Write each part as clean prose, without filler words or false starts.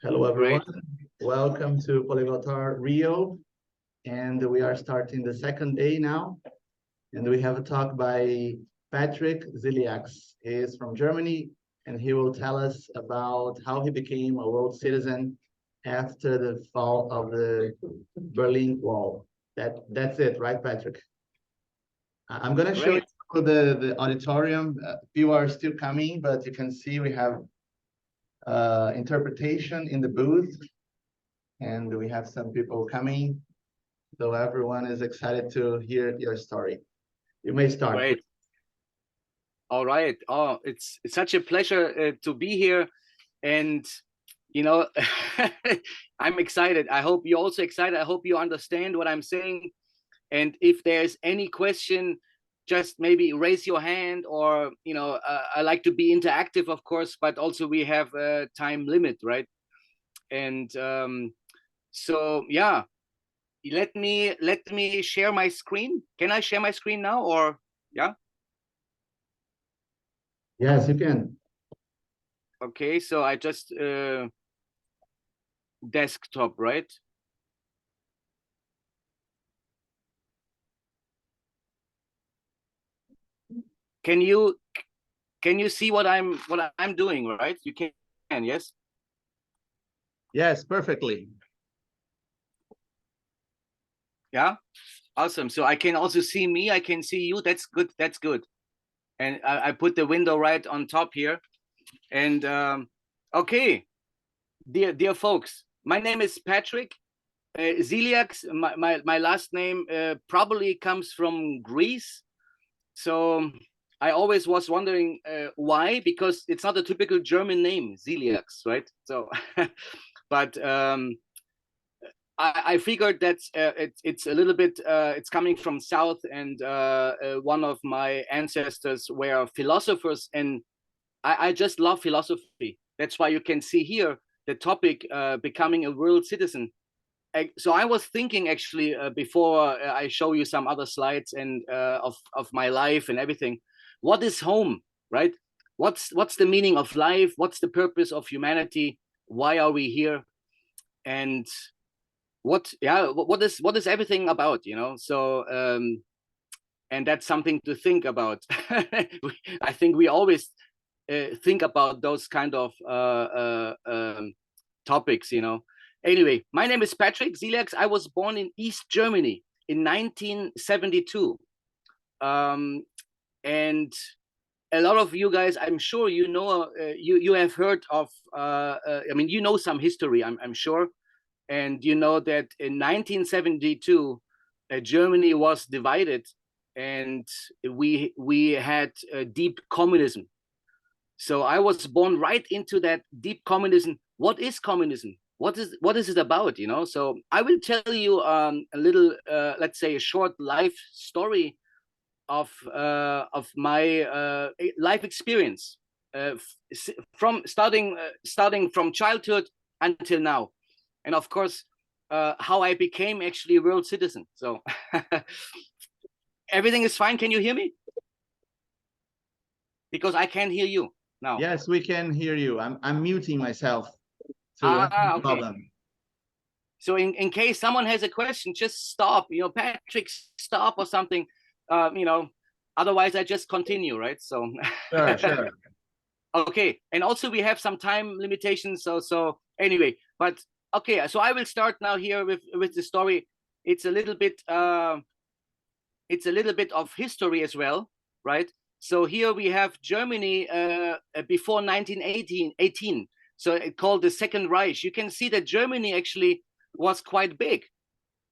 Hello, everyone. Great. Welcome to Poliglotar Rio. And we are starting the second day now. And we have a talk by Patrick Ziliax. He is from Germany, and he will tell us about how he became a world citizen after the fall of the Berlin Wall. That's it, right, Patrick? I'm going to show Great. you the auditorium. Few are still coming, but you can see we have interpretation in the booth, and we have some people coming, so everyone is excited to hear your story. You may start. Great. All right. Oh, it's such a pleasure to be here, and you know, I'm excited. I hope you're also excited. I hope you understand what I'm saying. And if there's any question, just maybe raise your hand, or I like to be interactive, of course, but also we have a time limit, right? And so yeah, let me share my screen. Can I share my screen now, or yeah? Yes, you can. Okay, so I just desktop, right? Can you see what I'm doing, right? You can, yes? Yes, perfectly. Yeah, awesome. So I can also see me, I can see you. That's good. That's good. And I put the window right on top here. And okay, dear folks, my name is Patrick Ziliax. My last name probably comes from Greece. So I always was wondering why, because it's not a typical German name, Ziliax, right? So, but I figured that it's a little bit, it's coming from South, and one of my ancestors were philosophers, and I just love philosophy. That's why you can see here the topic, becoming a world citizen. So I was thinking, actually, before I show you some other slides and of my life and everything, what is home, right? What's the meaning of life? What's the purpose of humanity? Why are we here? And what is everything about, So and that's something to think about. I think we always think about those kind of topics, Anyway, my name is Patrick Ziliax. I was born in East Germany in 1972. And a lot of you guys, I'm sure you have heard of, I mean, some history, I'm sure. And you know that in 1972, Germany was divided, and we had deep communism. So I was born right into that deep communism. What is communism? What is it about? So I will tell you a little, let's say, a short life story of my life experience, from starting from childhood until now, and of course how I became actually a world citizen. So everything is fine. Can you hear me? Because I can't hear you now. Yes, we can hear you. I'm muting myself. Okay. Problem. So in case someone has a question, just stop, Patrick, stop or something, otherwise I just continue, right? So Sure. Okay, and also we have some time limitations, so anyway, but okay, so I will start now here with the story. It's a little bit of history as well, right? So here we have Germany before 1918, so it called the Second Reich. You can see that Germany actually was quite big,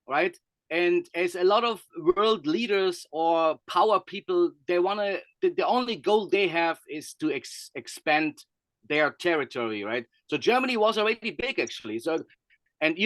right? And as a lot of world leaders or power people, they the only goal they have is to expand their territory, right? So Germany was already big, actually. So, and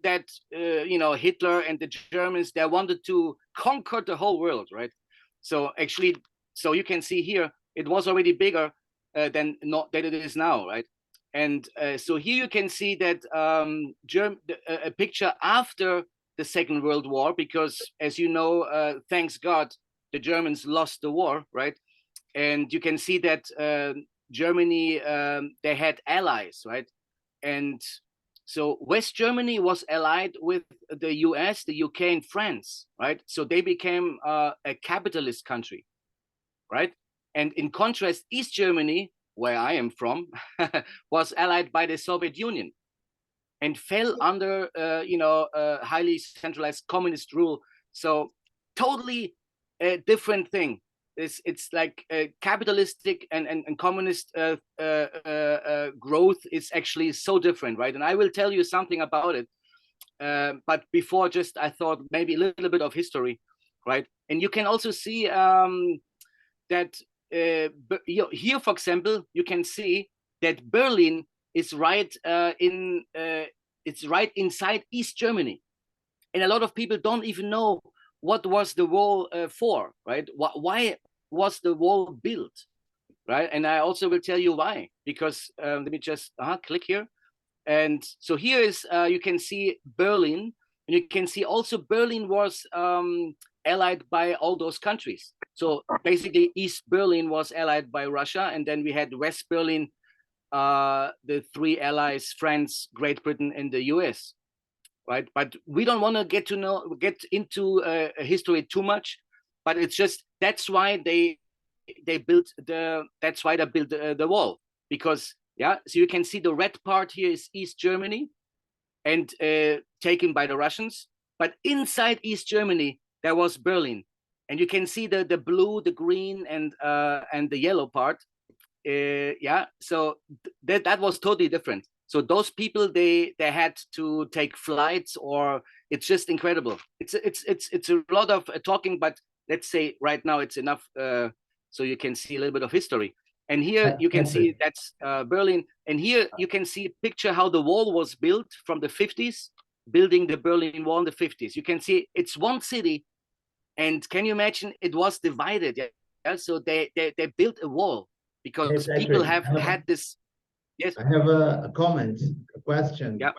that Hitler and the Germans, they wanted to conquer the whole world, right? So actually, so you can see here, it was already bigger than it is now, right? And so here you can see that a picture after the Second World War, because as you know, thanks God, the Germans lost the war, right? And you can see that Germany, they had allies, right? And so West Germany was allied with the US, the UK, and France, right? So they became a capitalist country, right? And in contrast, East Germany, where I am from, was allied by the Soviet Union and fell under, highly centralized communist rule. So totally a different thing. It's like capitalistic and communist growth is actually so different, right? And I will tell you something about it. But before, just I thought maybe a little bit of history, right? And you can also see that here, for example, you can see that Berlin is right it's right inside East Germany, and a lot of people don't even know what was the wall for, right? Why was the wall built, right? And I also will tell you why, because let me just click here. And so here is you can see Berlin, and you can see also Berlin was allied by all those countries. So basically East Berlin was allied by Russia, and then we had West Berlin, the three allies, France, Great Britain, and the US, right? But we don't want to get into history too much, but it's just that's why they built the wall, because so you can see the red part here is East Germany and taken by the Russians, but inside East Germany there was Berlin, and you can see the blue, the green, and the yellow part. So that was totally different. So those people, they had to take flights, or it's just incredible. It's a lot of talking, but let's say right now it's enough so you can see a little bit of history. And here you can see that's Berlin, and here you can see a picture how the wall was built from the 50s, building the Berlin Wall in the 50s. You can see it's one city, and can you imagine it was divided? Yeah? So they built a wall because people have had this. Yes, I have a comment, a question. Yeah.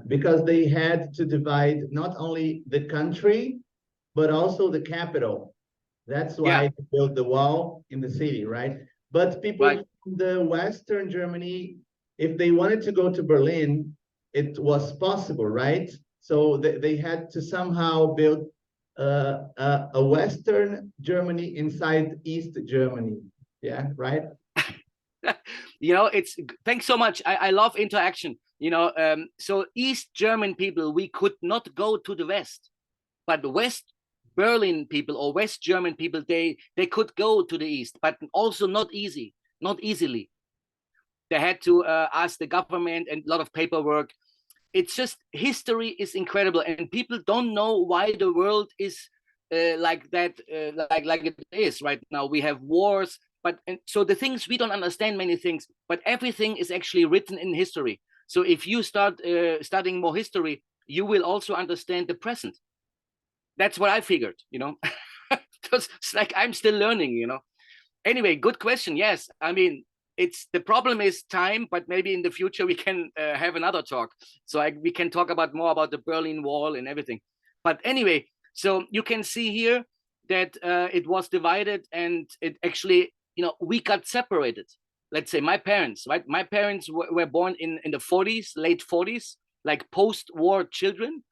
Because they had to divide not only the country, but also the capital. That's why they built the wall in the city, right? But people from the Western Germany, if they wanted to go to Berlin, it was possible, right? So they had to somehow build a Western Germany inside East Germany. Yeah, right? It's thanks so much. I love interaction. So East German people, we could not go to the West, but West Berlin people or West German people, they could go to the East, but also not easily. They had to ask the government and a lot of paperwork. It's just history is incredible, and people don't know why the world is like that, like it is right now. We have wars, so the things we don't understand many things, but everything is actually written in history. So if you start studying more history, you will also understand the present. That's what I figured, because it's like I'm still learning, Anyway, good question. Yes, I mean, it's the problem is time, but maybe in the future we can have another talk, so we can talk more about the Berlin Wall and everything. But anyway, so you can see here that it was divided, and it actually, we got separated. Let's say my parents, right? My parents were born in the 40s, late 40s, like post-war children.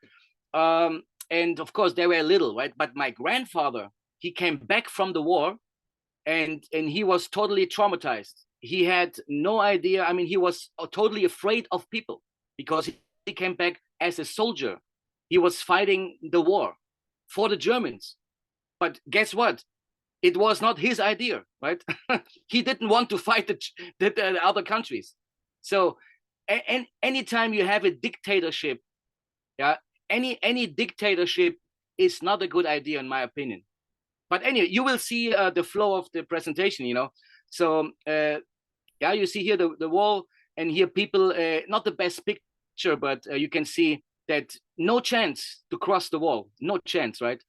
And of course they were little, right? But my grandfather, he came back from the war, and he was totally traumatized. He had no idea. I mean, he was totally afraid of people because he came back as a soldier. He was fighting the war for the Germans. But guess what? It was not his idea, right? He didn't want to fight the other countries. So anytime you have a dictatorship, any dictatorship is not a good idea, in my opinion. But anyway, you will see the flow of the presentation, So you see here the wall, and here people, not the best picture, but you can see that no chance to cross the wall, no chance, right?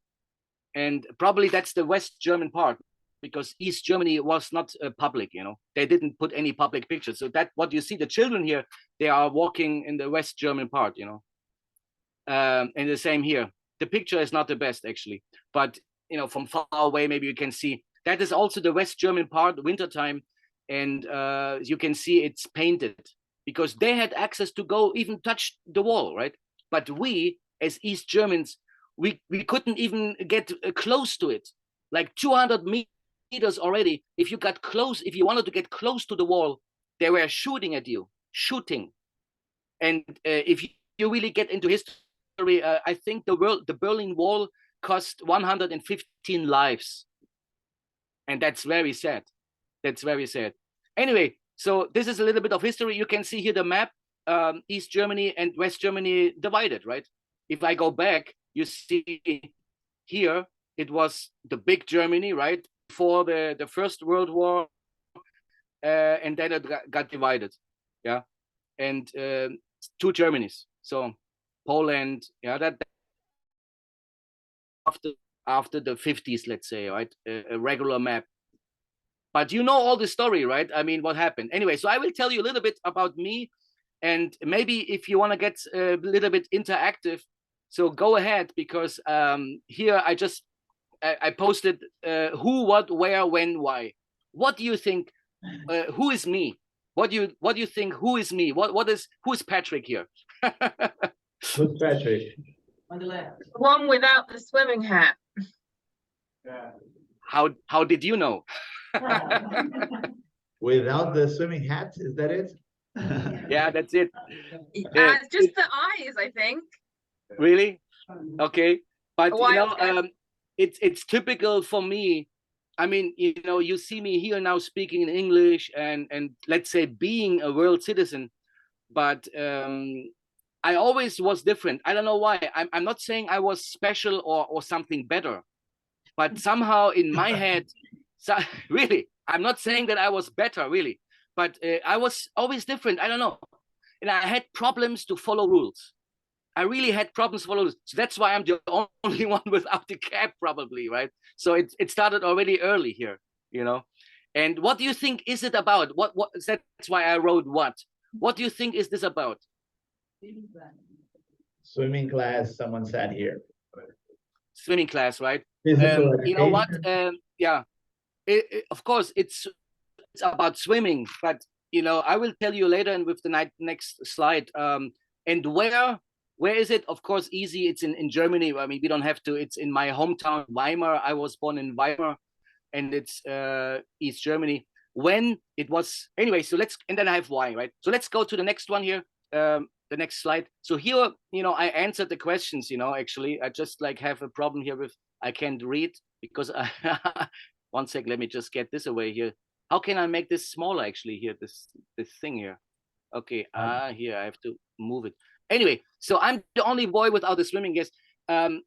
And probably that's the West German part, because East Germany was not public, They didn't put any public pictures. So that what you see, the children here, they are walking in the West German part, And the same here. The picture is not the best, actually. But, from far away, maybe you can see. That is also the West German part, wintertime. And you can see it's painted. because they had access to go even touch the wall, right? But we, as East Germans, we couldn't even get close to it. Like 200 meters already, if you got close, if you wanted to get close to the wall, they were shooting at you, shooting. And if you really get into history, I think the Berlin Wall cost 115 lives. And that's very sad. That's very sad. Anyway, so this is a little bit of history. You can see here the map, East Germany and West Germany divided, right? If I go back, you see here, it was the big Germany, right? Before the First World War, and then it got divided, yeah? And two Germanys, so Poland, yeah, that after the 50s, let's say, right? A regular map. But you know all the story, right? I mean, what happened? Anyway, so I will tell you a little bit about me, and maybe if you want to get a little bit interactive, so go ahead, because here I posted who, what, where, when, why. What do you think? Who is me? What do you think? Who is me? Who is Patrick here? Who's Patrick? On the left. The one without the swimming hat. Yeah. How did you know? Without the swimming hat, is that it? Yeah, that's it. Just the eyes, I think. Really? Okay, but Why? It's typical for me. I mean, you see me here now speaking in English and let's say being a world citizen, but I always was different. I don't know why. I'm not saying I was special or something better, but somehow in my head, so, really, I'm not saying that I was better, really, but I was always different. I don't know, and I had problems to follow rules. I really had problems to follow rules. So that's why I'm the only one without the cap, probably, right? So it started already early here, And what do you think is it about? What that's why I wrote what. What do you think is this about? Swimming class, someone said here. Swimming class, right? Physical you know what? education. Yeah, of course it's about swimming, but I will tell you later and with the next slide. And where is it? Of course, easy. It's in Germany. I mean, we don't have to. It's in my hometown, Weimar. I was born in Weimar, and it's East Germany. When it was anyway. So and then I have why, right? So let's go to the next one here. The next slide. So here, I answered the questions. Actually, I just have a problem here with I can't read because one sec. Let me just get this away here. How can I make this smaller? Actually, here this thing here. Okay, here I have to move it. Anyway, so I'm the only boy without a swimming guess.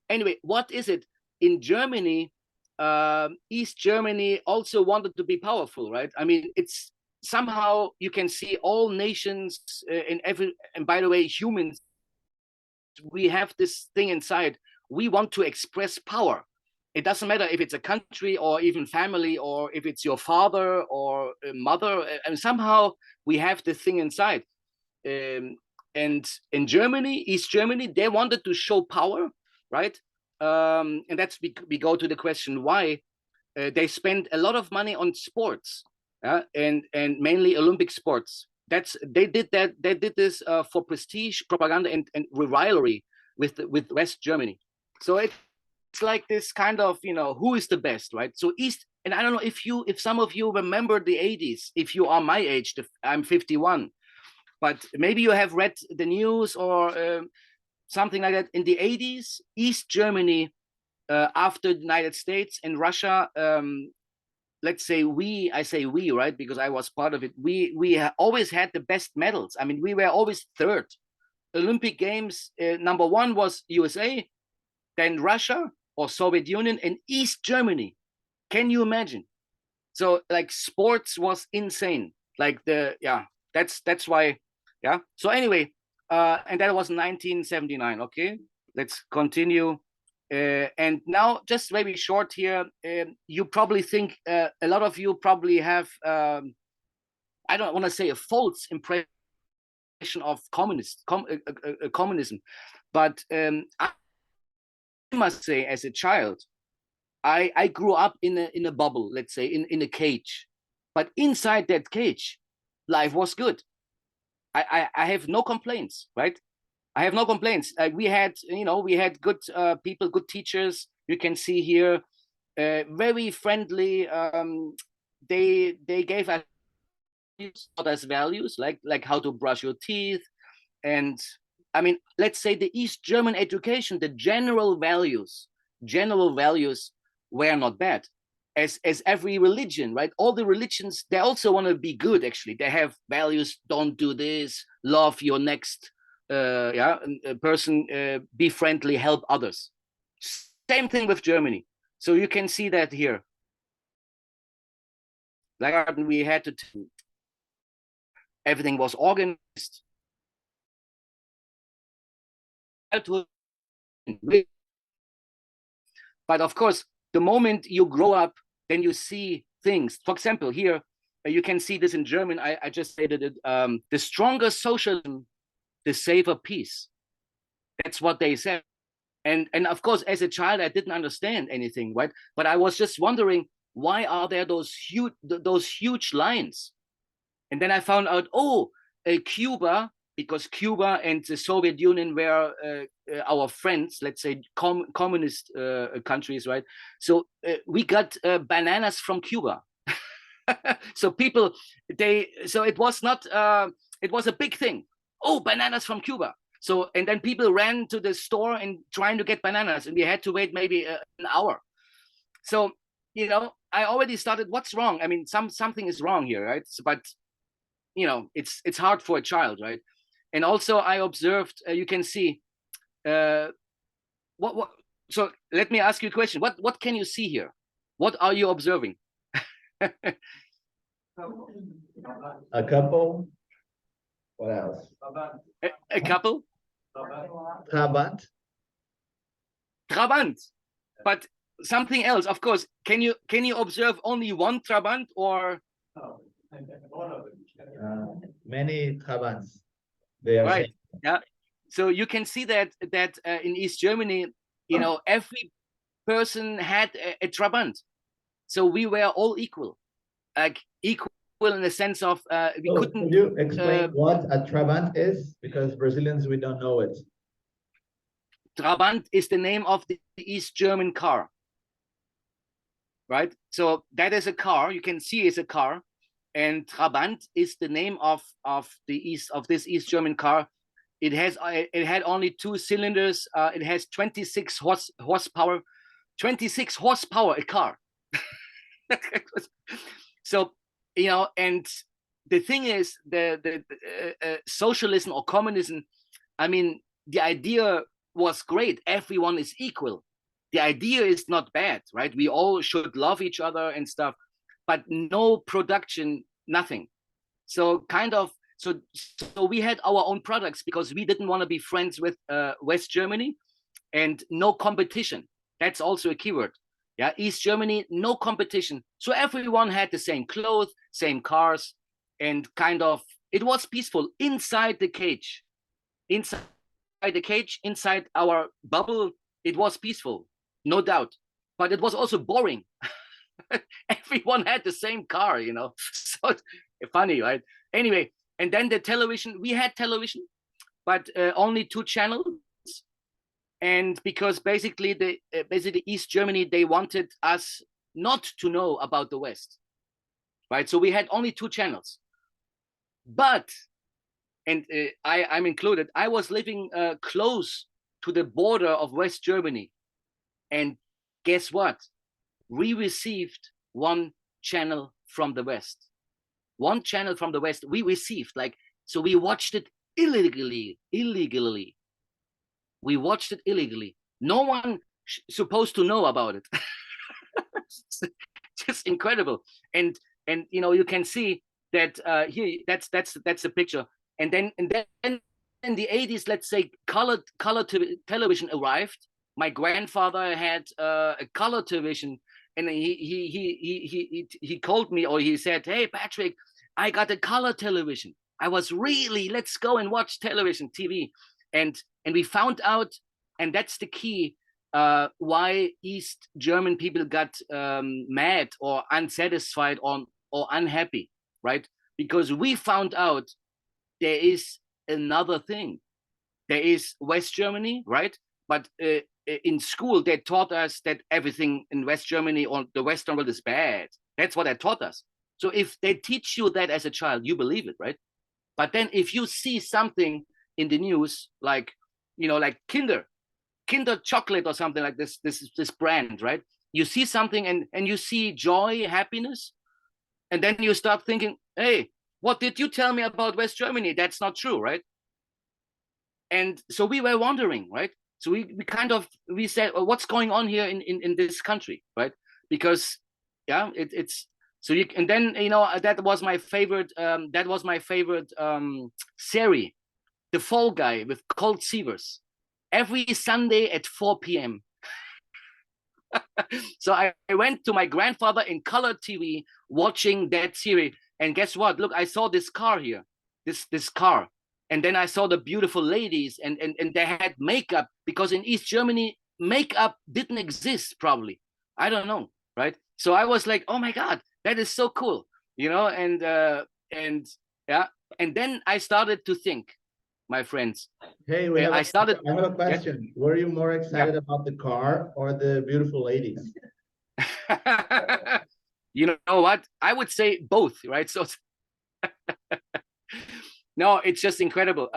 Anyway, what is it? In Germany, East Germany also wanted to be powerful, right? I mean, it's somehow you can see all nations and by the way, humans, we have this thing inside. We want to express power. It doesn't matter if it's a country or even family or if it's your father or mother. And somehow we have this thing inside. And in Germany, East Germany, they wanted to show power, right? And that's we go to the question why. They spend a lot of money on sports, and mainly Olympic sports. They did this for prestige, propaganda, and rivalry with West Germany. So it's like this kind of who is the best, right? So East, and I don't know if some of you remember the 80s. If you are my age, I'm 51. But maybe you have read the news or something like that. In the 80s, East Germany, after the United States and Russia, let's say I say we, right? Because I was part of it. We always had the best medals. I mean, we were always third. Olympic Games, number one was USA, then Russia or Soviet Union, and East Germany. Can you imagine? So sports was insane. That's why. Yeah. So anyway, and that was 1979. Okay, let's continue. And now, just very short here. You probably think a lot of you probably have. I don't want to say a false impression of communism, but I must say, as a child, I grew up in a bubble. Let's say in a cage, but inside that cage, life was good. I have no complaints, right? I have no complaints. We had, we had good people, good teachers. You can see here, very friendly. They gave us values like how to brush your teeth, and I mean, let's say the East German education, the general values were not bad. As every religion, right? All the religions, they also want to be good. Actually, they have values. Don't do this. Love your next person. Be friendly. Help others. Same thing with Germany. So you can see that here. Like we had to. Everything was organized. But of course, the moment you grow up, then you see things. For example, here, you can see this in German. I just stated it. The stronger socialism, the safer peace. That's what they said. And of course, as a child, I didn't understand anything, right? But I was just wondering, why are there those huge lines? And then I found out, Cuba, because Cuba and the Soviet Union were our friends, let's say communist countries, right? So we got bananas from Cuba. So people, so it was not, it was a big thing. Oh, bananas from Cuba. So, and then people ran to the store and trying to get bananas, and we had to wait maybe an hour. So, I already started, what's wrong? I mean, something is wrong here, right? So, but it's hard for a child, right? And also I observed, you can see, what. So let me ask you a question. What can you see here? What are you observing? A couple. What else? A couple. Trabant. Trabant, but something else. Of course. Can you observe only one Trabant or? Many Trabants. They are right. same. Yeah. So you can see that in East Germany, every person had a Trabant. So we were all equal, like equal in the sense of we couldn't. Could you explain what a Trabant is? Because Brazilians, we don't know it. Trabant is the name of the East German car, right? So that is a car. You can see it's a car, and Trabant is the name of this East German car. It had only 2 cylinders. It has 26 horsepower. 26 horsepower, a car. So, and the thing is, the socialism or communism, I mean, the idea was great. Everyone is equal. The idea is not bad, right? We all should love each other and stuff, but no production, nothing. So so we had our own products because we didn't want to be friends with West Germany, and no competition. That's also a keyword. Yeah, East Germany, no competition. So everyone had the same clothes, same cars, and it was peaceful inside the cage. Inside our bubble, it was peaceful, no doubt. But it was also boring. Everyone had the same car, So funny, right? Anyway, and then the television, we had television, but only 2 channels. And because basically East Germany, they wanted us not to know about the West, right? So we had only 2 channels. But, and I'm included, I was living close to the border of West Germany. And guess what? We received 1 channel from the West. 1 channel from the West we received, so we watched it illegally. We watched it illegally. No one supposed to know about it. Just incredible. And you can see that here, that's the picture. And then in the 80s, let's say color television arrived. My grandfather had a color television, and he called me, or he said, "Hey, Patrick, I got a color television." I was really, let's go and watch television, TV. And we found out, and that's the key, why East German people got mad or unsatisfied or unhappy, right? Because we found out there is another thing. There is West Germany, right? But in school, they taught us that everything in West Germany or the Western world is bad. That's what they taught us. So if they teach you that as a child, you believe it, right? But then if you see something in the news, like, like Kinder chocolate or something like this brand, right? You see something and you see joy, happiness, and then you start thinking, hey, what did you tell me about West Germany? That's not true, right? And so we were wondering, right? So we said, well, what's going on here in this country, right? Because it's so you, and then that was my favorite series, The Fall Guy with Colt Sievers, every Sunday at 4 p.m. So I went to my grandfather in color TV watching that series, and guess what? Look, I saw this car here, this car, and then I saw the beautiful ladies, and they had makeup, because in East Germany makeup didn't exist, probably, I don't know, right? So I was like, oh my God, that is so cool, and then I started to think, my friends. Hey, I have a question. Yes? Were you more excited about the car or the beautiful ladies? You know what? I would say both, right? So no, it's just incredible.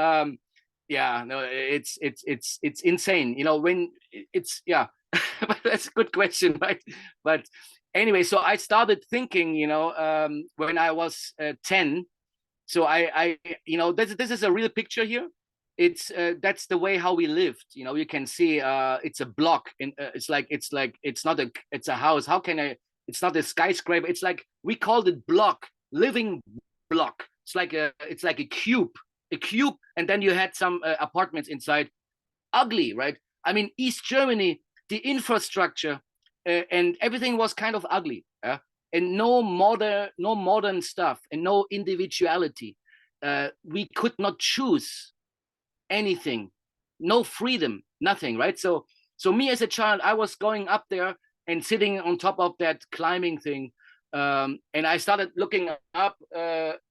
It's insane. When it's but that's a good question, right? But anyway, so I started thinking, when I was 10. So I this is a real picture here. It's that's the way how we lived. You can see it's a block, and it's a house. How can I? It's not a skyscraper. It's like, we called it block, living block. It's like a cube, and then you had some apartments inside. Ugly, right? I mean, East Germany, the infrastructure and everything was kind of ugly. And no modern stuff, and no individuality. We could not choose anything, no freedom, nothing, right? So me as a child, I was going up there and sitting on top of that climbing thing, and I started looking up,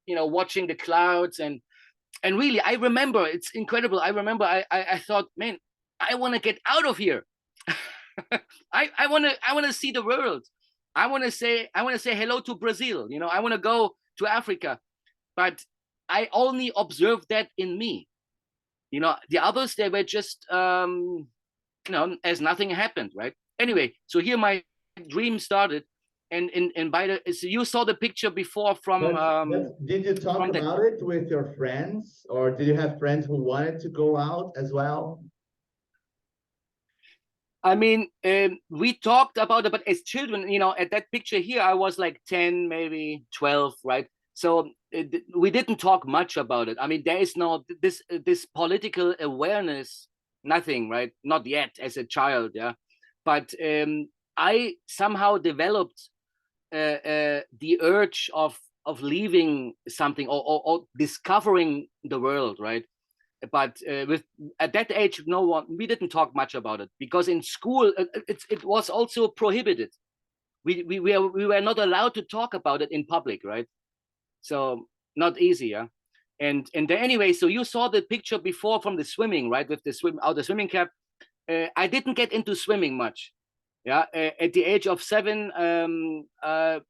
watching the clouds, and really, I remember, it's incredible. I remember I thought, man, I want to get out of here. I want to see the world. I want to say hello to Brazil. I want to go to Africa, but I only observed that in me. The others, they were just, as nothing happened, right? Anyway, so here my dream started, and so you saw the picture before from. Did you talk about it with your friends, or did you have friends who wanted to go out as well? I mean, we talked about it, but as children, at that picture here, I was like 10, maybe 12, right? So we didn't talk much about it. I mean, there is no this political awareness, nothing, right? Not yet as a child, yeah. But I somehow developed the urge of leaving something, or discovering the world, right? But at that age, we didn't talk much about it, because in school it was also prohibited. We were not allowed to talk about it in public, right? So not easy, yeah. And then anyway, so you saw the picture before from the swimming, right? With the swimming cap. I didn't get into swimming much. Yeah, at the age of 7,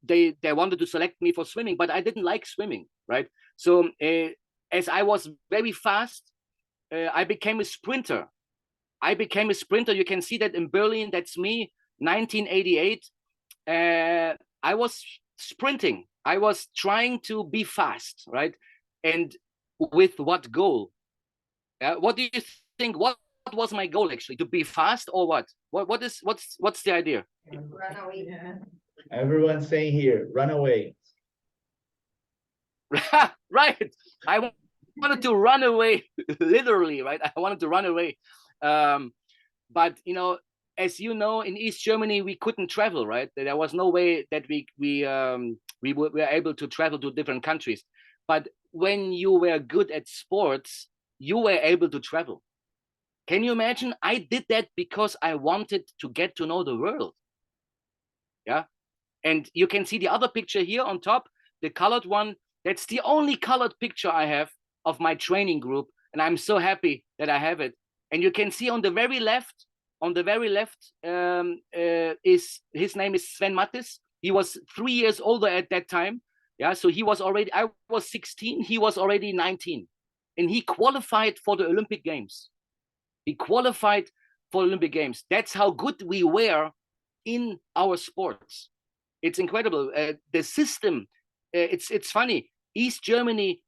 they wanted to select me for swimming, but I didn't like swimming, right? So as I was very fast, I became a sprinter. You can see that in Berlin. That's me, 1988. I was sprinting. I was trying to be fast, right? And with what goal? What do you think? What was my goal, actually? To be fast, or what? What's the idea? Run away. Everyone's saying here, run away. Right. I wanted to run away, literally, right? I wanted to run away. But as you know, in East Germany, we couldn't travel, right? There was no way that we were able to travel to different countries. But when you were good at sports, you were able to travel. Can you imagine? I did that because I wanted to get to know the world. Yeah. And you can see the other picture here on top, the colored one. That's the only colored picture I have. of my training group, and I'm so happy that I have it. And you can see on the very left, is his name is Sven Mattis. He was 3 years older at that time. Yeah, so he was already, I was 16, he was already 19, and he qualified for the Olympic Games. He qualified for Olympic Games. That's how good we were in our sports. It's incredible. The system, it's funny. East Germany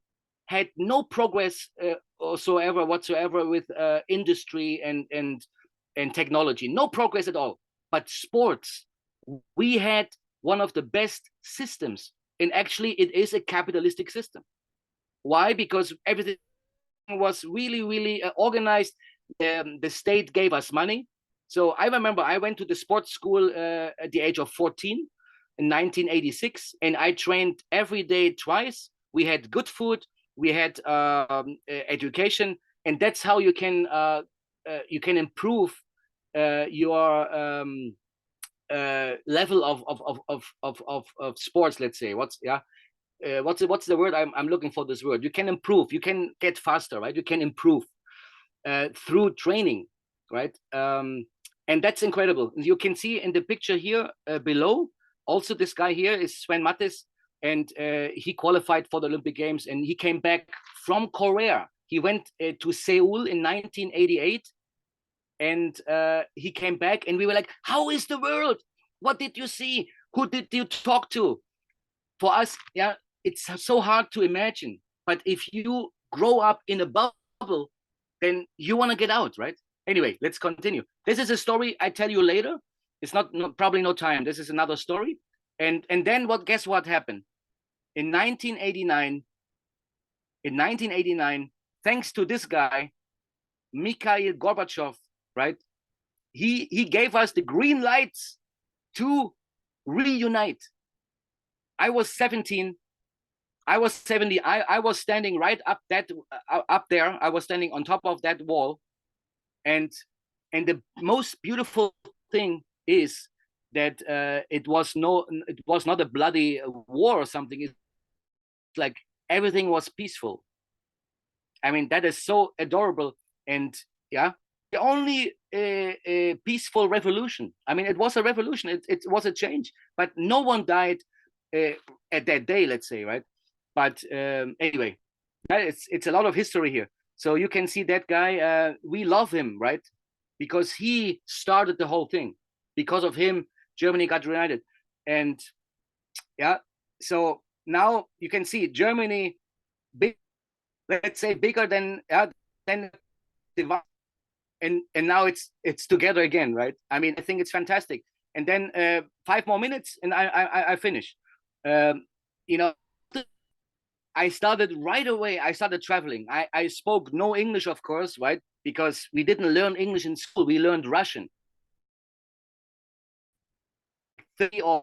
had no progress whatsoever with industry and technology. No progress at all. But sports, we had one of the best systems. And actually, it is a capitalistic system. Why? Because everything was really, really organized. The state gave us money. So I remember I went to the sports school at the age of 14 in 1986, and I trained every day twice. We had good food, we had education, and that's how you can improve your level of sports. Let's say what's the word I'm looking for? This word, you can improve, you can get faster, right? You can improve through training, right? And that's incredible. You can see in the picture here below, also this guy here is Sven Mattis, and he qualified for the Olympic Games, and he came back from Korea. He went to Seoul in 1988, and he came back, and we were like, how is the world? What did you see? Who did you talk to? For us, yeah, it's so hard to imagine. But if you grow up in a bubble, then you want to get out, right? Anyway, let's continue. This is a story I tell you later. It's probably no time. This is another story. And then guess what happened? In 1989, thanks to this guy, Mikhail Gorbachev, right? He gave us the green lights to reunite. I was 17. I was 70. I was standing right up there. I was standing on top of that wall. And the most beautiful thing is that it was not a bloody war or something. It's like everything was peaceful. I mean, that is so adorable. And yeah, the only peaceful revolution. I mean, it was a revolution. It was a change, but no one died at that day, let's say, right? But anyway, it's a lot of history here. So you can see that guy, we love him, right? Because he started the whole thing. Because of him, Germany got reunited. And yeah, so now you can see Germany, let's say bigger than and now it's together again, right? I mean, I think it's fantastic. And then 5 more minutes and I finish. You know, I started right away. I started traveling. I spoke no English, of course, right? Because we didn't learn English in school. We learned Russian. 3 or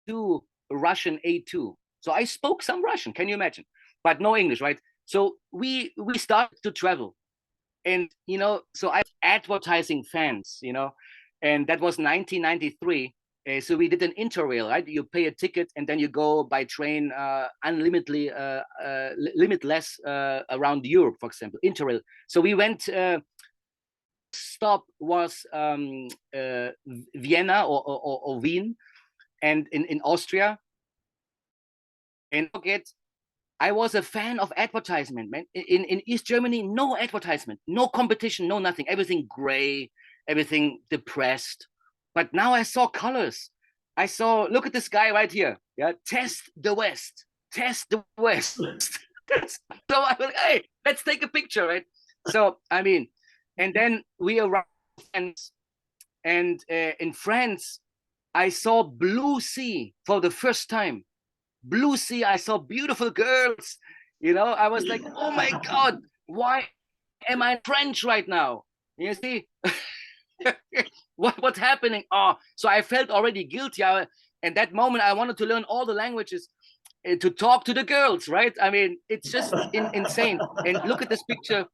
2 Russian A2. So I spoke some Russian. Can you imagine? But no English, right? So we started to travel, and so I was advertising fans, and that was 1993. So we did an interrail, right? You pay a ticket and then you go by train limitless around Europe, for example, interrail. So we went, stop was Vienna or Wien, and in Austria. And I was a fan of advertisement, man. In East Germany, no advertisement, no competition, no nothing. Everything gray, everything depressed. But now I saw colors. Look at this guy right here. Yeah, test the West. So I was, hey, let's take a picture, right? So I mean, and then we arrived in France, and in France, I saw blue sea for the first time. Blue sea. I saw beautiful girls. I was like, oh my God, why am I French right now? You see. What's happening? So I felt already guilty. And that moment I wanted to learn all the languages to talk to the girls, right? I mean, it's just insane. And look at this picture.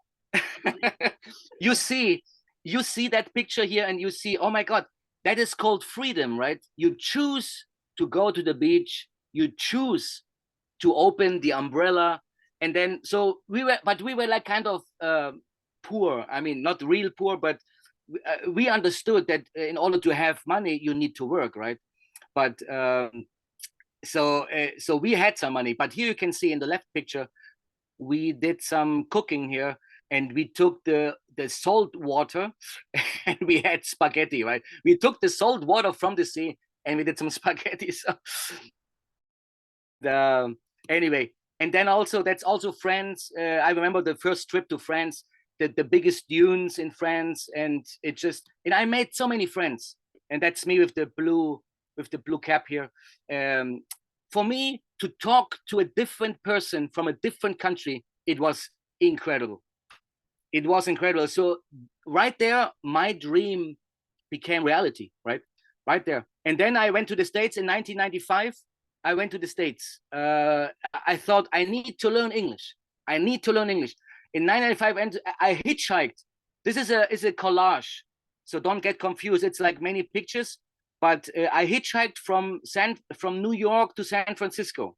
you see that picture here, and you see, oh my God, that is called freedom, right? You choose to go to the beach. You choose to open the umbrella. And then, so we were like kind of poor. I mean, not real poor, but we understood that in order to have money, you need to work, right? But so we had some money. But here you can see in the left picture, we did some cooking here, and we took the salt water and we had spaghetti, right? We took the salt water from the sea and we did some spaghetti. So anyway, and then also that's also France. I remember the first trip to France, the biggest dunes in France, and I made so many friends. And that's me with the blue cap here. For me to talk to a different person from a different country, it was incredible. It was incredible. So right there, my dream became reality, right there. And then I went to the States in 1995. I went to the States. I thought I need to learn English. In 1995, and I hitchhiked. This is a collage, so don't get confused. It's like many pictures, but I hitchhiked from New York to San Francisco,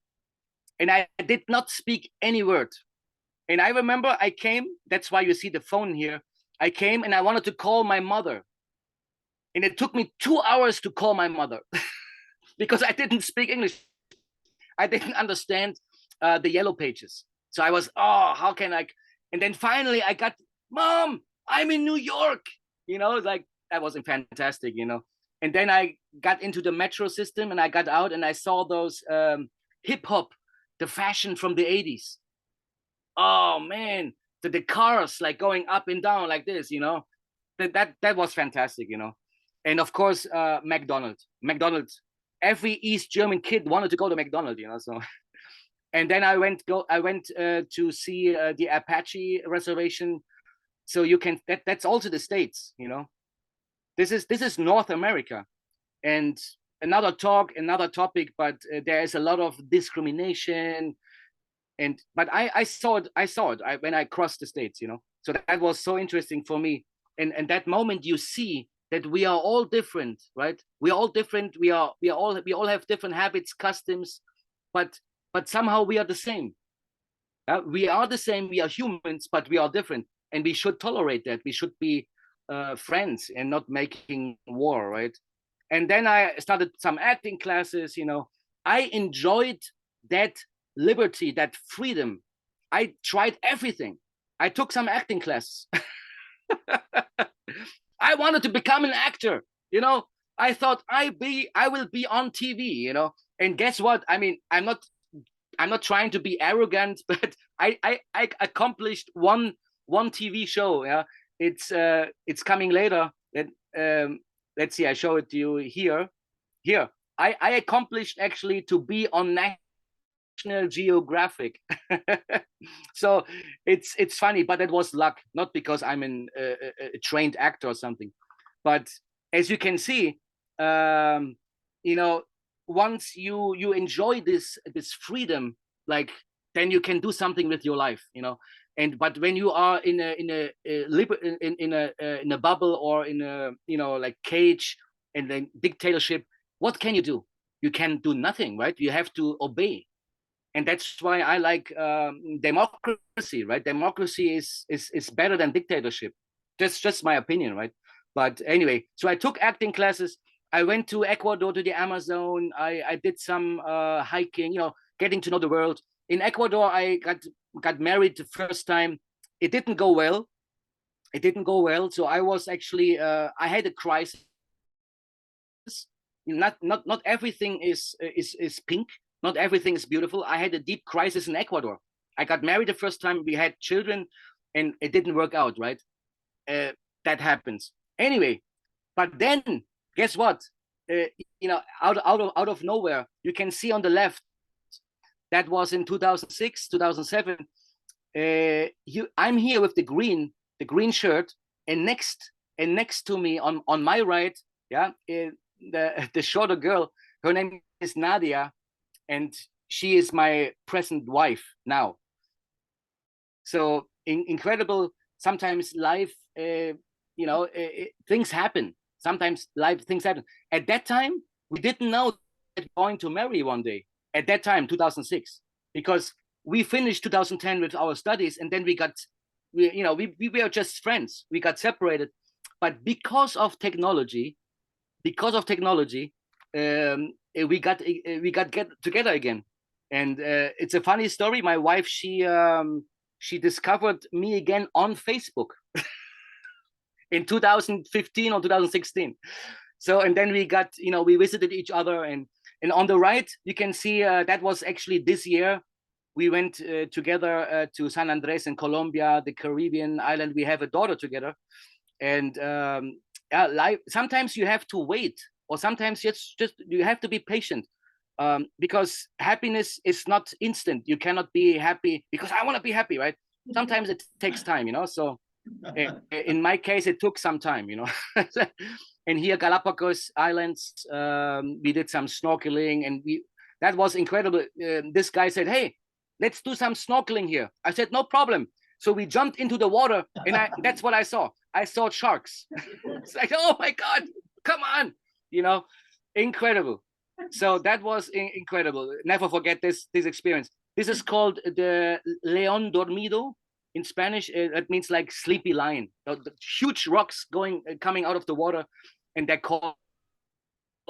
and I did not speak any word. And I remember I came. That's why you see the phone here. I came and I wanted to call my mother, and it took me 2 hours to call my mother because I didn't speak English. I didn't understand the yellow pages. So I was, how can I? And then finally I got, Mom, I'm in New York. Like that was fantastic, And then I got into the metro system and I got out and I saw those hip hop, the fashion from the 80s. Oh man, the cars like going up and down like this, that was fantastic, And of course, McDonald's. Every East German kid wanted to go to McDonald's, So, and then I went to see the Apache reservation. So you can that's also the States, This is North America, and another topic. But there is a lot of discrimination, but I saw it when I crossed the States, So that was so interesting for me, and that moment you see that we are all different, right? We are all different. We all have different habits, customs, but somehow we are the same. We are the same. We are humans, but we are different, and we should tolerate that. We should be friends and not making war, right? And then I started some acting classes. I enjoyed that liberty, that freedom. I tried everything. I took some acting classes. I wanted to become an actor, I thought I will be on TV, And guess what? I mean, I'm not trying to be arrogant, but I accomplished one TV show. Yeah, it's coming later. Let's see, I show it to you here. Here, I accomplished actually to be on National Geographic. So it's funny, but it was luck, not because I'm a trained actor or something. But as you can see, once you enjoy this freedom, like then you can do something with your life, but when you are in a bubble or in a like cage and then dictatorship, what can you do? You can do nothing, right? You have to obey. And that's why I like democracy, right? Democracy is better than dictatorship. That's just my opinion, right? But anyway, so I took acting classes. I went to Ecuador, to the Amazon. I did some hiking, getting to know the world. In Ecuador, I got married the first time. It didn't go well. So I was actually I had a crisis. Not everything is pink. Not everything is beautiful. I had a deep crisis in Ecuador. I got married the first time. We had children, and it didn't work out, right? That happens. Anyway, but then guess what? Out of nowhere, you can see on the left. That was in 2006, 2007. I'm here with the green shirt, and next to me on my right, the shorter girl. Her name is Nadia. And she is my present wife now. So incredible. Sometimes life, things happen. Sometimes things happen. At that time, we didn't know that we were going to marry one day. At that time, 2006, because we finished 2010 with our studies, and then we were just friends. We got separated, but because of technology, we got get together again. And it's a funny story. My wife, she discovered me again on Facebook in 2015 or 2016. So, and then we got, we visited each other, and on the right you can see that was actually this year. We went together to San Andres in Colombia, the Caribbean island. We have a daughter together, and life, sometimes you have to wait, or sometimes just you have to be patient, because happiness is not instant. You cannot be happy because I want to be happy, right? Sometimes it takes time, so in my case it took some time, and here Galapagos Islands, we did some snorkeling, and that was incredible. This guy said, hey, let's do some snorkeling here. I said, no problem. So we jumped into the water, and that's what I saw. I saw sharks. It's like, oh my God, come on, incredible. So that was incredible. Never forget this experience. This is called the León Dormido in Spanish. It means like sleepy lion. The huge rocks coming out of the water, and they call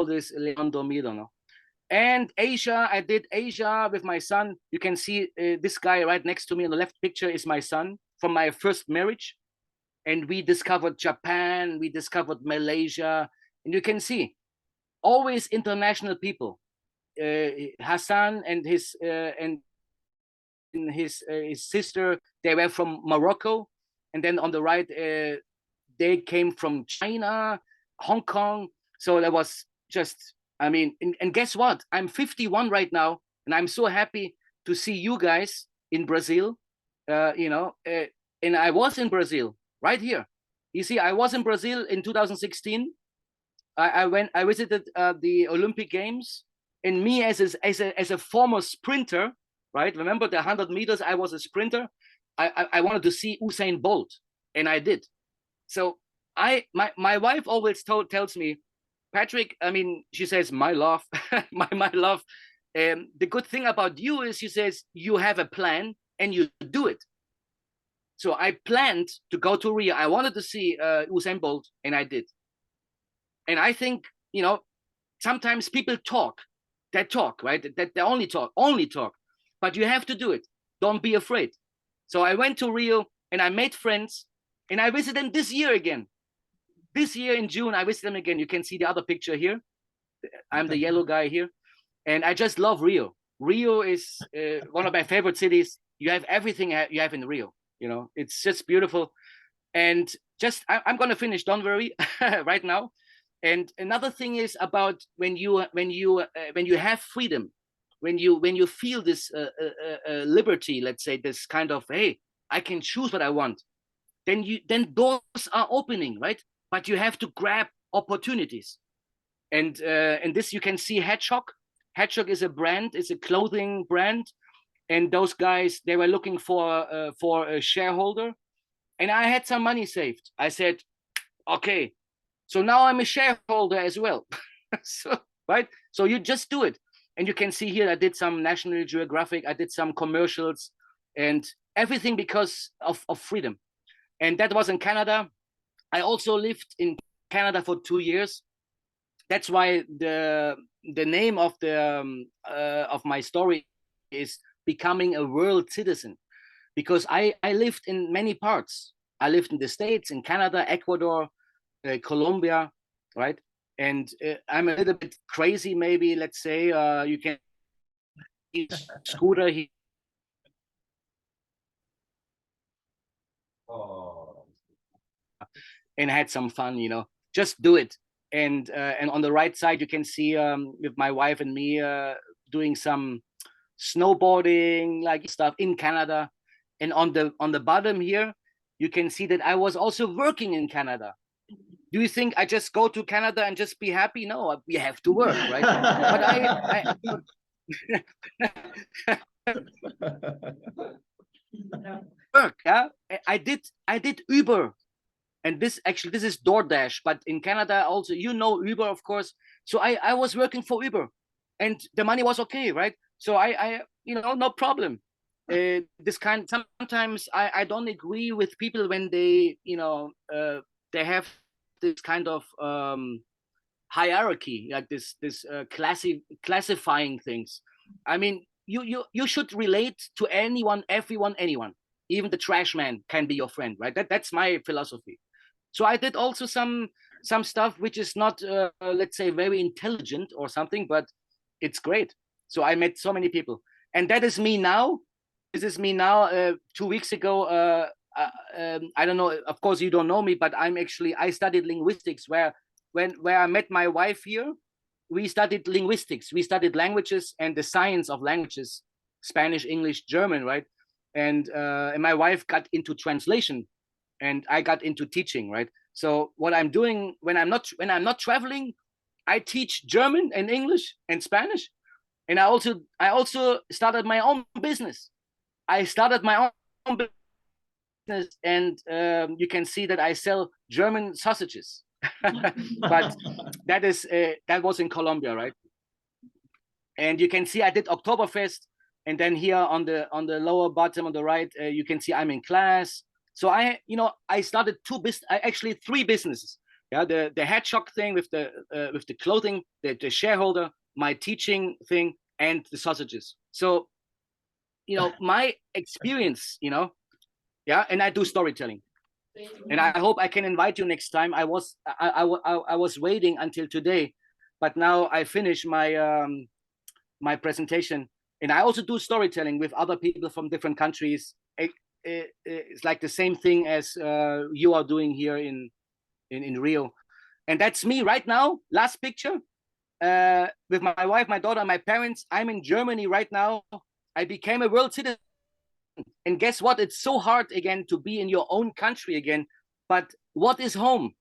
this León Dormido. No? And Asia, I did Asia with my son. You can see this guy right next to me on the left picture is my son from my first marriage. And we discovered Japan, we discovered Malaysia, and you can see always international people. Hassan and his sister, they were from Morocco, and then on the right they came from China, Hong Kong. So that was just, I mean, and guess what? I'm 51 right now, and I'm so happy to see you guys in Brazil. And I was in Brazil right here. You see, I was in Brazil in 2016. I visited the Olympic Games, and me as a former sprinter, right? Remember the 100 meters? I was a sprinter. I wanted to see Usain Bolt, and I did. So my wife always tells me, Patrick, I mean, she says, my love, my love. The good thing about you is, she says, you have a plan and you do it. So I planned to go to Rio. I wanted to see Usain Bolt, and I did. And I think, sometimes people talk, right? That they only talk, but you have to do it. Don't be afraid. So I went to Rio, and I made friends, and I visited them this year again. This year in June, I visited them again. You can see the other picture here. I'm the yellow guy here. And I just love Rio. Rio is one of my favorite cities. You have everything you have in Rio. It's just beautiful. And I'm going to finish, don't worry, right now. And another thing is about when you have freedom, when you feel this liberty, let's say, this kind of, hey, I can choose what I want, then doors are opening, right? But you have to grab opportunities. And this, you can see Hedgehog. Hedgehog is a brand, it's a clothing brand. And those guys, they were looking for a shareholder. And I had some money saved. I said, okay, so now I'm a shareholder as well. So, right? So you just do it. And you can see here, I did some National Geographic, I did some commercials, and everything because of freedom. And that was in Canada. I also lived in Canada for 2 years. That's why the name of of my story is Becoming a World Citizen, because I lived in many parts. I lived in the States, in Canada, Ecuador, Colombia, right? And I'm a little bit crazy, maybe, let's say. You can scooter here. And had some fun, just do it. And on the right side, you can see with my wife and me doing some snowboarding, like stuff in Canada. And on the bottom here, you can see that I was also working in Canada. Do you think I just go to Canada and just be happy? No, we have to work, right? But I work. Yeah, I did Uber, and this is DoorDash, but in Canada also, Uber, of course. So I was working for Uber, and the money was okay, right? So I no problem. This kind, sometimes I don't agree with people when they they have this kind of hierarchy, like this classifying things. I mean, you should relate to anyone, everyone, anyone. Even the trash man can be your friend, right? That's my philosophy. So I did also some stuff which is not let's say very intelligent or something, but it's great. So I met so many people, and that is me now. This is me now. 2 weeks ago, I don't know. Of course, you don't know me, but I studied linguistics. Where I met my wife here, we studied linguistics. We studied languages and the science of languages, Spanish, English, German, right? And my wife got into translation, and I got into teaching, right? So what I'm doing when I'm not traveling, I teach German and English and Spanish, and I also started my own business. I started my own business, and you can see that I sell German sausages. But that was in Colombia, right? And you can see I did Oktoberfest, and then here on the lower bottom on the right, you can see I'm in class. So I started actually three businesses. Yeah, the hedgehog thing with the clothing, the shareholder, my teaching thing, and the sausages. So my experience, yeah, and I do storytelling. And I hope I can invite you next time. I was waiting until today, but now I finished my presentation, and I also do storytelling with other people from different countries. It's like the same thing as you are doing here in Rio, and that's me right now. Last picture, with my wife, my daughter, my parents. I'm in Germany right now. I became a world citizen. And guess what? It's so hard again to be in your own country again. But what is home?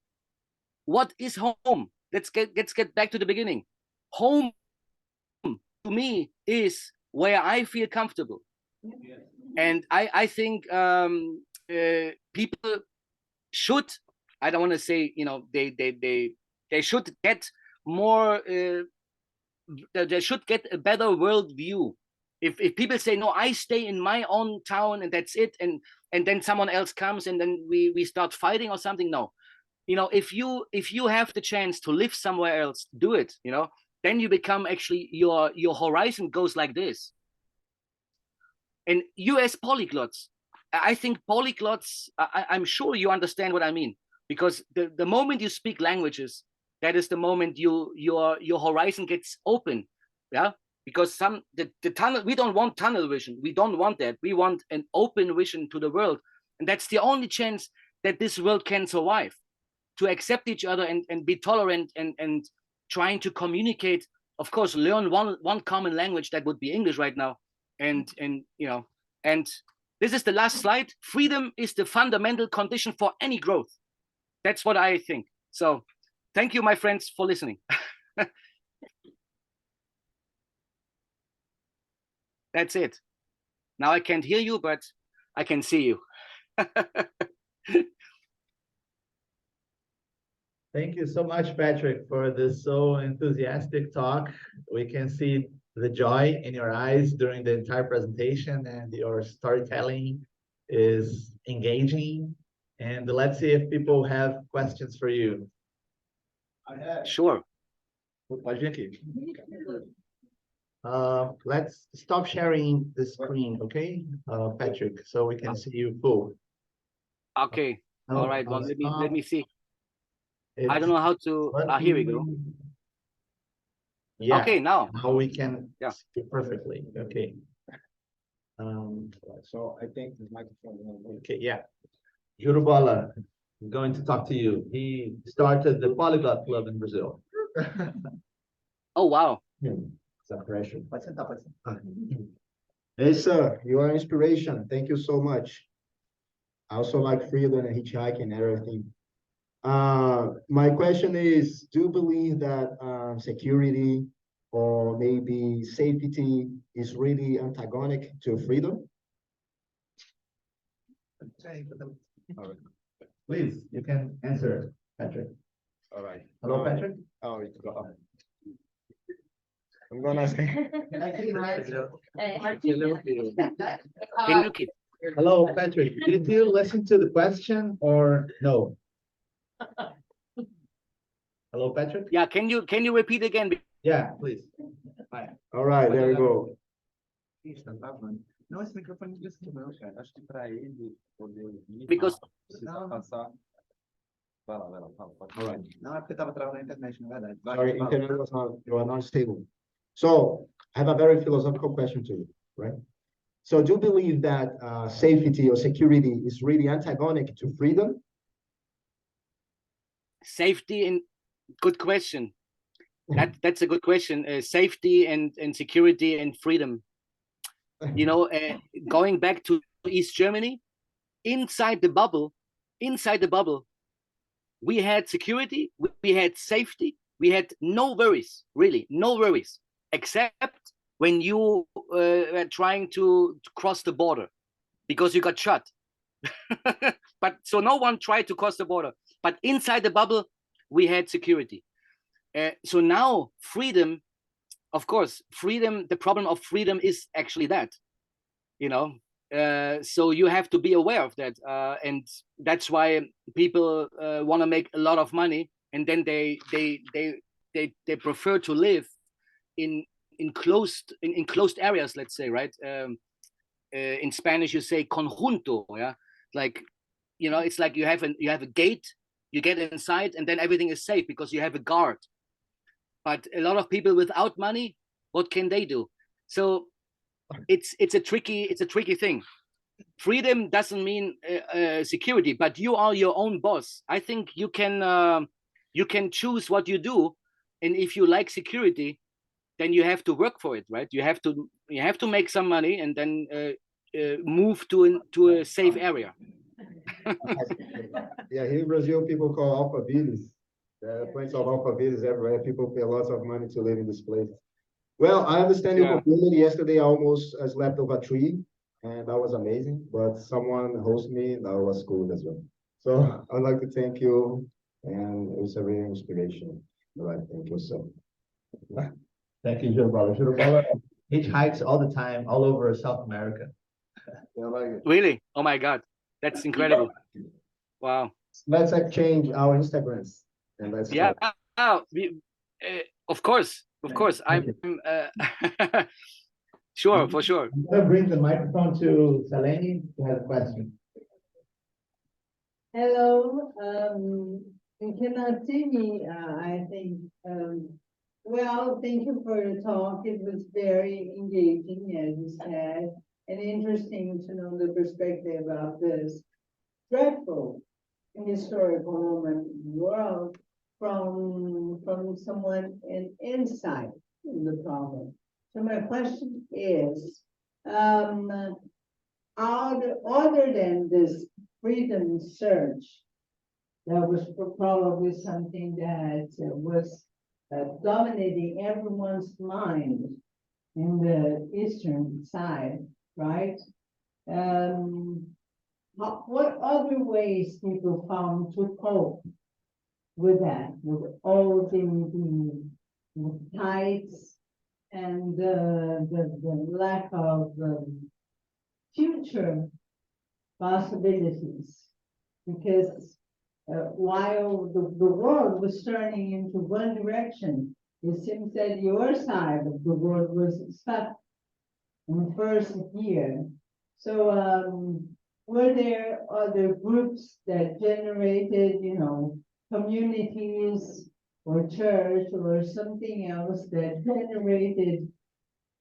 What is home? Let's get back to the beginning. Home to me is where I feel comfortable. And I think people should, I don't want to say, they should get more, they should get a better world view. If people say, no, I stay in my own town and that's it, and then someone else comes and then we start fighting or something. No, if you have the chance to live somewhere else, do it. Then you become, actually, your horizon goes like this. And you as polyglots, I think polyglots, I'm sure you understand what I mean, because the moment you speak languages, that is the moment your horizon gets open. Yeah, because the tunnel, we don't want tunnel vision. We don't want that. We want an open vision to the world, and that's the only chance that this world can survive. To accept each other and be tolerant and trying to communicate. Of course, learn one common language, that would be English right now, and this is the last slide. Freedom is the fundamental condition for any growth. That's what I think. So, thank you, my friends, for listening. That's it. Now I can't hear you, but I can see you. Thank you so much, Patrick, for this so enthusiastic talk. We can see the joy in your eyes during the entire presentation, and your storytelling is engaging. And let's see if people have questions for you. I have. Sure. Pode vir aqui. Let's stop sharing the screen, okay, Patrick, so we can see you full. Okay. No, all right. Well, let me see. I It's don't know how to. Here we go. Yeah. Okay, now we can see you perfectly. Okay. So I think this microphone. Okay, yeah. Jurubola is going to talk to you. He started the Polyglot Club in Brazil. Oh, wow. Some pressure. Pode sentar, pode sentar. Hey, sir, you are an inspiration. Thank you so much. I also like freedom and hitchhiking and everything. My question is, do you believe that security or maybe safety is really antagonic to freedom? All right. Please, you can answer, Patrick. All right. Hello, Patrick. Oh, it's got. I'm gonna say. Can you keep? Hello, Patrick. Did you listen to the question or no? Hello, Patrick? Yeah, can you repeat again? Yeah, please. All right, there we go. Não, esse microfone não precisa não, cara. Acho que para ele poder ouvir, Because precisa passar. Vai lá, fala. All right. Não, é porque tava travando a internet, na verdade. Sorry, internet was not stable. So I have a very philosophical question to you, right? So do you believe that safety or security is really antagonic to freedom? safety and good question. That's a good question. Safety and security and freedom. You know, going back to East Germany, inside the bubble, we had security, we had safety, we had no worries, really, no worries, except when you were trying to cross the border because you got shot. But so no one tried to cross the border. But inside the bubble, we had security. So now freedom, of course, freedom, the problem of freedom is actually that, you know, so you have to be aware of that. And that's why people want to make a lot of money, and then they prefer to live in closed areas, let's say, right? In Spanish, you say conjunto, yeah, like, you know, it's like you have a gate, you get inside, and then everything is safe because you have a guard. But a lot of people without money, what can they do? So it's a tricky thing. Freedom doesn't mean security, but you are your own boss. I think you can choose what you do, and if you like security, then you have to work for it, right? You have to make some money and then move to a safe area. Yeah, here in Brazil, people call Alphavillas. There are plenty of Alphavillas everywhere. People pay lots of money to live in this place. Well, I understand you completely. Yesterday, I almost slept over a tree, and that was amazing. But someone hosted me, that was cool as well. So I'd like to thank you, and it was a real inspiration. All right, thank you so. Thank you, Jerubala. Jerubala hitchhikes all the time, all over South America. Yeah, I like it. Really? Oh my God, that's incredible! Wow. Let's exchange our Instagrams, and let's talk. Of course. I'm sure, for sure. I'm going to bring the microphone to Saleni who has a question. Hello, you cannot see me, I think. Well, thank you for the talk. It was very engaging, as you said, and interesting to know the perspective of this dreadful historical moment in the world from someone in insight in the problem. So my question is, other than this freedom search, that was probably something that was dominating everyone's mind in the eastern side, right? What other ways people found to cope with that, with all the tights and the lack of future possibilities? Because while the world was turning into one direction, it seems that your side of the world was stuck in the first year. So were there other groups that generated, you know, communities or church or something else that generated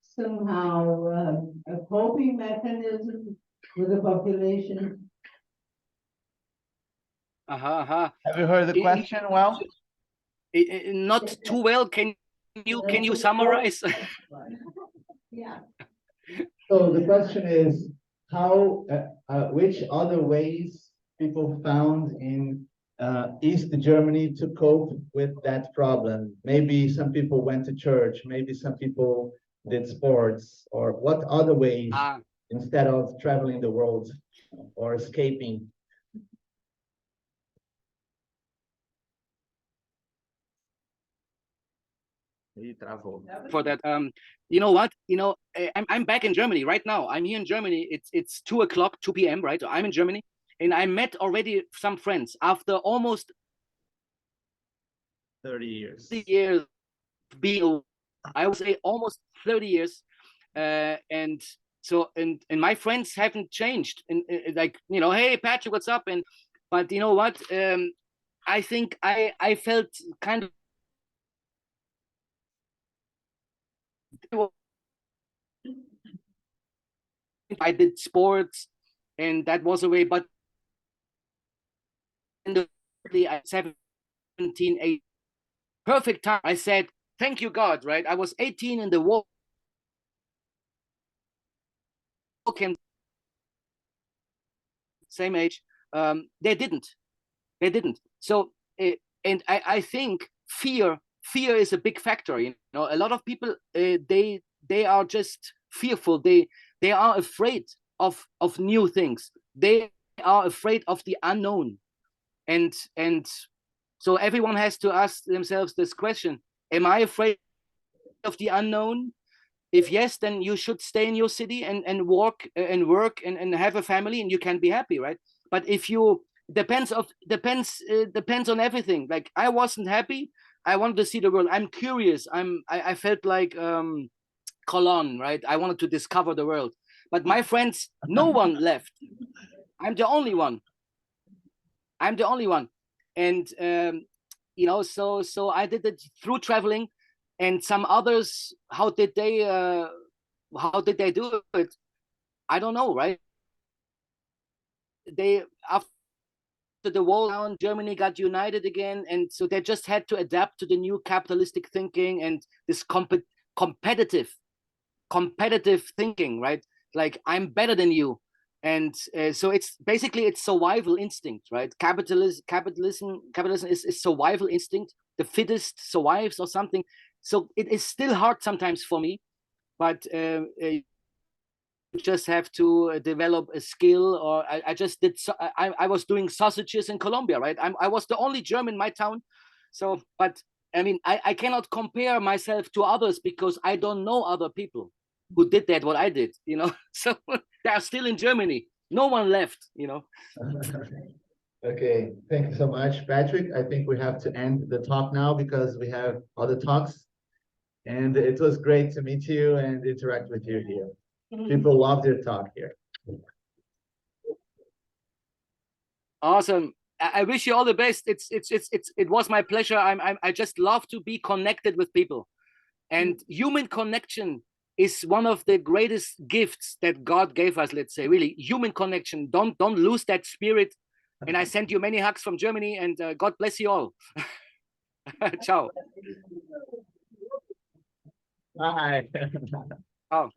somehow a coping mechanism with the population? Have you heard the question well? Not too well. Can you summarize? Yeah. So the question is, how, which other ways people found in East Germany to cope with that problem? Maybe some people went to church, maybe some people did sports, or what other ways instead of traveling the world or escaping? He traveled. for that. You know what? I'm back in Germany right now. I'm here in Germany. It's 2 o'clock, 2 p.m. Right? So I'm in Germany, and I met already some friends after almost 30 years. 30 years being. I would say almost 30 years, and so and my friends haven't changed. And like hey Patrick, what's up? But you know what? I think I felt kind of. I did sports, and that was a way. But in the 17, 18, perfect time. I said, "Thank you, God." Right? I was 18 in the war. Came same age. They didn't. So, and I think fear is a big factor. A lot of people they are just fearful. They are afraid of new things. They are afraid of the unknown, and so everyone has to ask themselves this question: am I afraid of the unknown? If yes, then you should stay in your city and work and have a family, and you can be happy, right? But if you depends on everything. Like I wasn't happy. I wanted to see the world. I'm curious. I felt like Cologne, right? I wanted to discover the world. But my friends, no one left. I'm the only one. And so I did it through traveling. And some others, how did they do it? I don't know, right? They after the wall down, Germany got united again, and so they just had to adapt to the new capitalistic thinking and this competitive thinking, right? Like I'm better than you, and so it's basically it's survival instinct, right? Capitalism is survival instinct. The fittest survives or something. So it is still hard sometimes for me, but you just have to develop a skill. Or I just did. I was doing sausages in Colombia, right? I was the only German in my town. So, but I mean, I cannot compare myself to others because I don't know other people who did that what I did. So they are still in Germany. No one left. Okay, thank you so much, Patrick. I think we have to end the talk now because we have other talks. And it was great to meet you and interact with you here. People loved your talk here. Awesome. I wish you all the best. It was my pleasure. I just love to be connected with people, and human connection is one of the greatest gifts that God gave us. Let's say, really, human connection. Don't lose that spirit. And I send you many hugs from Germany, and God bless you all. Ciao. Bye. Oh.